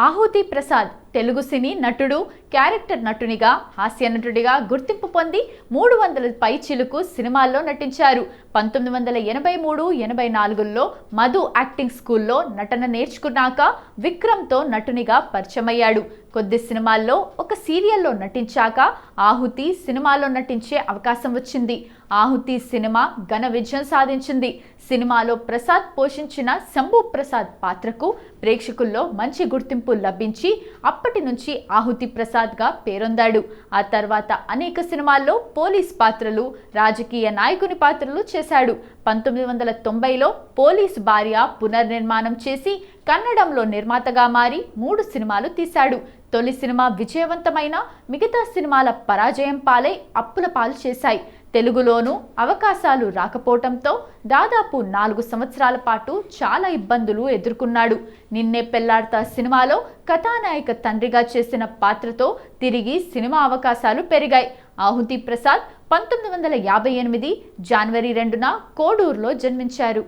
ఆహుతి ప్రసాద్ తెలుగు సినీ నటుడు, క్యారెక్టర్ నటునిగా, హాస్య నటుడిగా గుర్తింపు పొంది 300 పై చిలుకు సినిమాల్లో నటించారు. 1983-84లో మధు యాక్టింగ్ స్కూల్లో నటన నేర్చుకున్నాక విక్రమ్తో నటునిగా పరిచయమయ్యాడు. కొద్ది సినిమాల్లో, ఒక సీరియల్లో నటించాక ఆహుతి సినిమాలో నటించే అవకాశం వచ్చింది. ఆహుతి సినిమా ఘన విజయం సాధించింది. సినిమాలో ప్రసాద్ పోషించిన శంభు ప్రసాద్ పాత్రకు ప్రేక్షకుల్లో మంచి గుర్తింపు లభించి అప్పటి నుంచి ఆహుతి ప్రసాద్గా పేరొందాడు. ఆ తర్వాత అనేక సినిమాల్లో పోలీస్ పాత్రలు, రాజకీయ నాయకుని పాత్రలు చేశాడు. 1990లో పోలీస్ భార్య పునర్నిర్మాణం చేసి కన్నడంలో నిర్మాతగా మారి 3 సినిమాలు తీశాడు. తొలి సినిమా విజయవంతమైన, మిగతా సినిమాల పరాజయం పాలై అప్పుల పాలు చేశాయి. తెలుగులోనూ అవకాశాలు రాకపోవడంతో దాదాపు 4 సంవత్సరాల పాటు చాలా ఇబ్బందులు ఎదుర్కొన్నాడు. నిన్నే పెళ్లాడతా సినిమాలో కథానాయక తండ్రిగా చేసిన పాత్రతో తిరిగి సినిమా అవకాశాలు పెరిగాయి. ఆహుతి ప్రసాద్ 1958 జనవరి 2న కోడూరులో జన్మించారు.